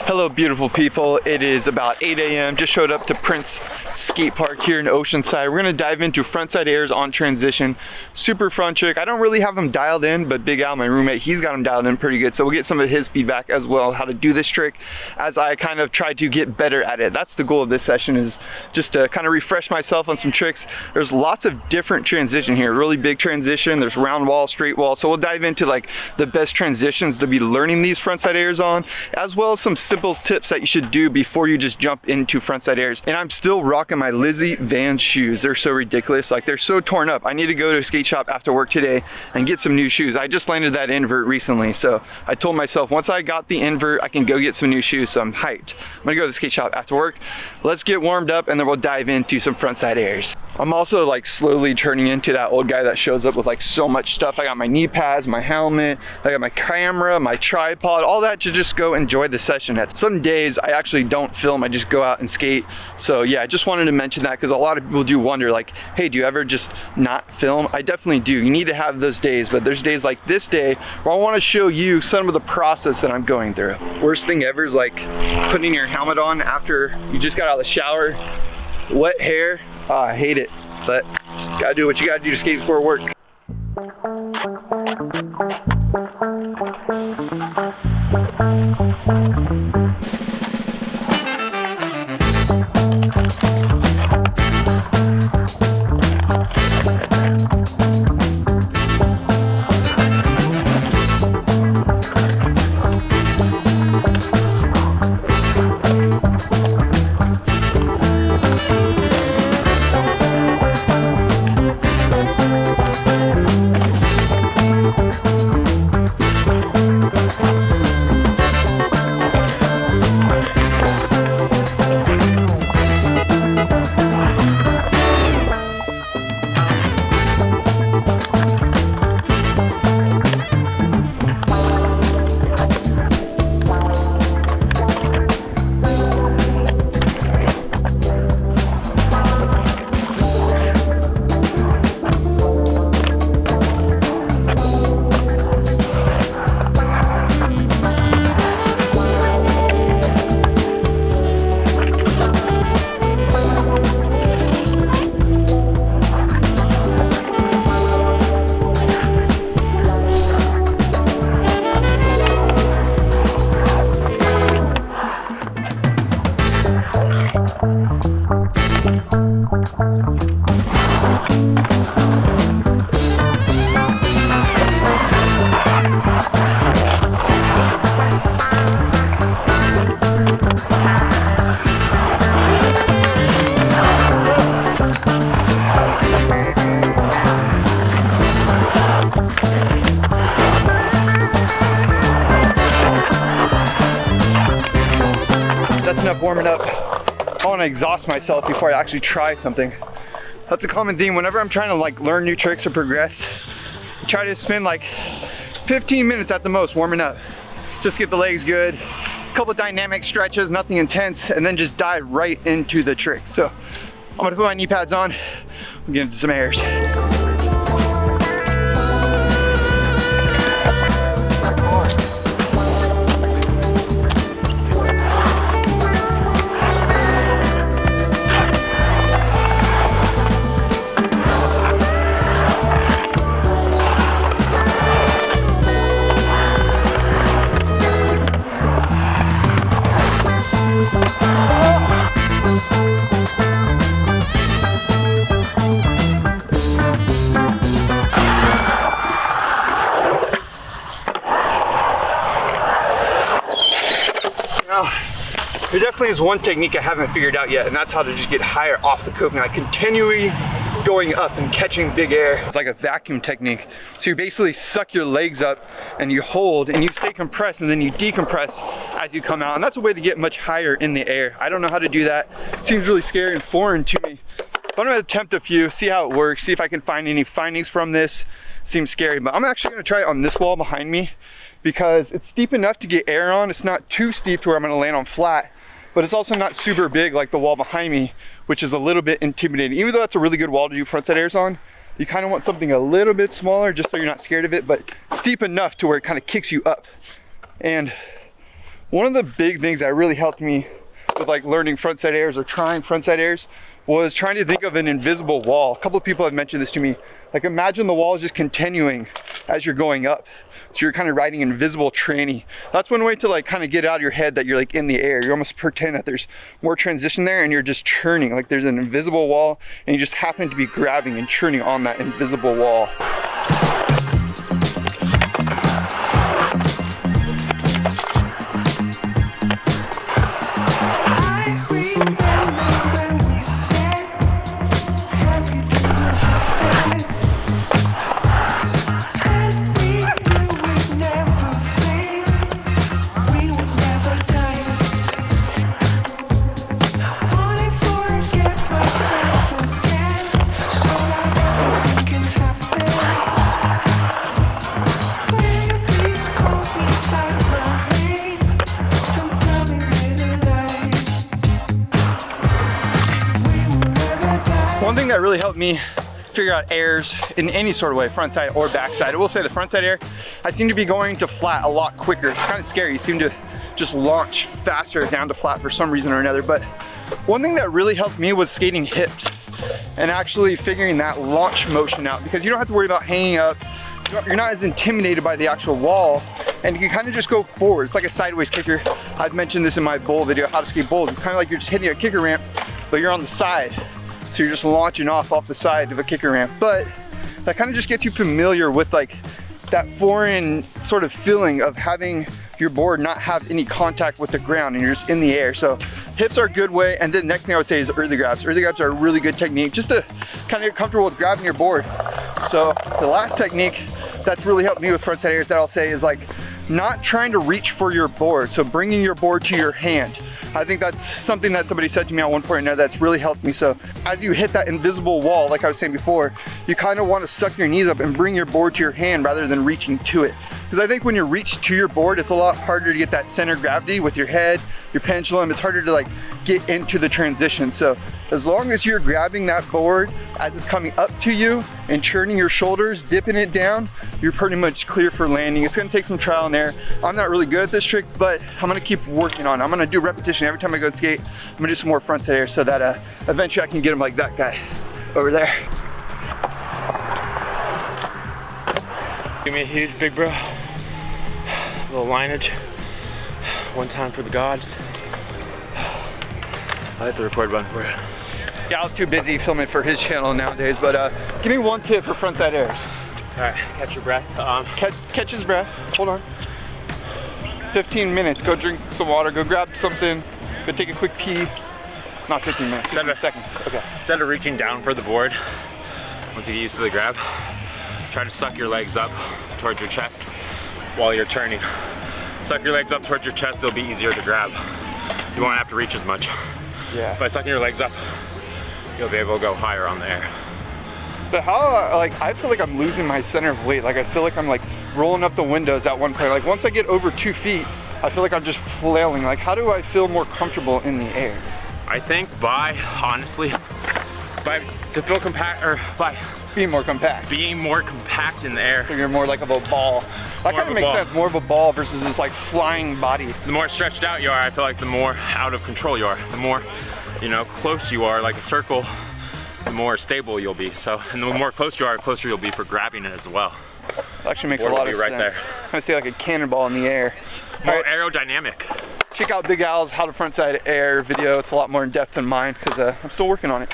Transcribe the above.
Hello beautiful people, it is about 8 a.m. Just showed up to Prince Skate Park here in Oceanside. We're gonna dive into frontside airs on transition. Super fun trick. I don't really have them dialed in, but Big Al, my roommate, he's got them dialed in pretty good. So we'll get some of his feedback as well, how to do this trick as I kind of try to get better at it. That's the goal of this session, is just to kind of refresh myself on some tricks. There's lots of different transition here, really big transition. There's round wall, straight wall. So we'll dive into like the best transitions to be learning these frontside airs on, as well as some simple tips that you should do before you just jump into frontside airs. And I'm still rocking my Lizzie Vans shoes. They're so ridiculous. Like, they're so torn up. I need to go to a skate shop after work today and get some new shoes. I just landed that invert recently. So I told myself once I got the invert, I can go get some new shoes. So I'm hyped. I'm gonna go to the skate shop after work. Let's get warmed up and then we'll dive into some frontside airs. I'm also like slowly turning into that old guy that shows up with like so much stuff. I got my knee pads, my helmet, I got my camera, my tripod, all that to just go enjoy the session. At some days I actually don't film, I just go out and skate. So yeah, I just wanted to mention that because a lot of people do wonder like, hey, do you ever just not film? I definitely do. You need to have those days, but there's days like this day where I want to show you some of the process that I'm going through. Worst thing ever is like putting your helmet on after you just got out of the shower, wet hair. I hate it, but gotta do what you gotta do to skate before work. That's enough warming up. I want to exhaust myself before I actually try something. That's a common theme whenever I'm trying to like learn new tricks or progress. I try to spend like 15 minutes at the most warming up. Just get the legs good, a couple dynamic stretches, nothing intense, and then just dive right into the trick. So I'm gonna put my knee pads on, we'll get into some airs. There definitely is one technique I haven't figured out yet, and that's how to just get higher off the coping, like continually going up and catching big air. It's like a vacuum technique. So you basically suck your legs up and you hold and you stay compressed and then you decompress as you come out. And that's a way to get much higher in the air. I don't know how to do that. It seems really scary and foreign to me. But I'm gonna attempt a few, see how it works, see if I can find any findings from this. Seems scary, but I'm actually gonna try it on this wall behind me because it's steep enough to get air on. It's not too steep to where I'm gonna land on flat, but it's also not super big like the wall behind me, which is a little bit intimidating. Even though that's a really good wall to do frontside airs on, you kind of want something a little bit smaller just so you're not scared of it, but steep enough to where it kind of kicks you up. And One of the big things that really helped me with like learning frontside airs or trying frontside airs was trying to think of an invisible wall. A couple of people have mentioned this to me. Like imagine the wall is just continuing as you're going up. So you're kind of riding an invisible tranny. That's one way to like kind of get out of your head that you're like in the air. You almost pretend that there's more transition there and you're just churning. Like there's an invisible wall and you just happen to be grabbing and churning on that invisible wall. One thing that really helped me figure out airs in any sort of way, frontside or backside, I will say the frontside air, I seem to be going to flat a lot quicker. It's kind of scary. You seem to just launch faster down to flat for some reason or another. But one thing that really helped me was skating hips and actually figuring that launch motion out, because you don't have to worry about hanging up. You're not as intimidated by the actual wall, and you can kind of just go forward. It's like a sideways kicker. I've mentioned this in my bowl video, how to skate bowls. It's kind of like you're just hitting a kicker ramp, but you're on the side. So you're just launching off the side of a kicker ramp. But that kind of just gets you familiar with like that foreign sort of feeling of having your board not have any contact with the ground and you're just in the air. So hips are a good way. And then the next thing I would say is early grabs. Early grabs are a really good technique just to kind of get comfortable with grabbing your board. So the last technique that's really helped me with frontside airs that I'll say is like not trying to reach for your board. So bringing your board to your hand. I think that's something that somebody said to me at one point or another that's really helped me. So as you hit that invisible wall, like I was saying before, you kind of want to suck your knees up and bring your board to your hand rather than reaching to it. Because I think when you reach to your board, it's a lot harder to get that center of gravity with your head, your pendulum. It's harder to like get into the transition. So as long as you're grabbing that board as it's coming up to you and churning your shoulders, dipping it down, you're pretty much clear for landing. It's gonna take some trial and error. I'm not really good at this trick, but I'm gonna keep working on it. I'm gonna do repetition every time I go and skate. I'm gonna do some more frontside air so that eventually I can get them like that guy over there. Give me a huge big bro. Little lineage. One time for the gods. I hit the record button for you. Yeah, I was too busy filming for his channel nowadays, but give me one tip for frontside airs. All right, catch your breath. Catch his breath, hold on. 15 minutes, go drink some water, go grab something, go take a quick pee. Not 15 minutes, 15 seconds, okay. Instead of reaching down for the board, once you get used to the grab, try to suck your legs up towards your chest while you're turning. Suck your legs up towards your chest, it'll be easier to grab. You won't have to reach as much. Yeah. By sucking your legs up, you'll be able to go higher on the air. But how, like, I feel like I'm losing my center of weight. Like, I feel like I'm like rolling up the windows at one point. Like, once I get over 2 feet, I feel like I'm just flailing. Like, how do I feel more comfortable in the air? I think honestly, to feel compact, or by being more compact. Being more compact in the air. So you're more like of a ball. That kind of makes sense, more of a ball versus this like flying body. The more stretched out you are, I feel like the more out of control you are. The more, close you are, like a circle, the more stable you'll be. So, and the more close you are, the closer you'll be for grabbing it as well. That actually makes a lot of sense. Right there. Kind of stay like a cannonball in the air. More aerodynamic. Check out Big Al's How to Frontside Air video. It's a lot more in depth than mine because I'm still working on it.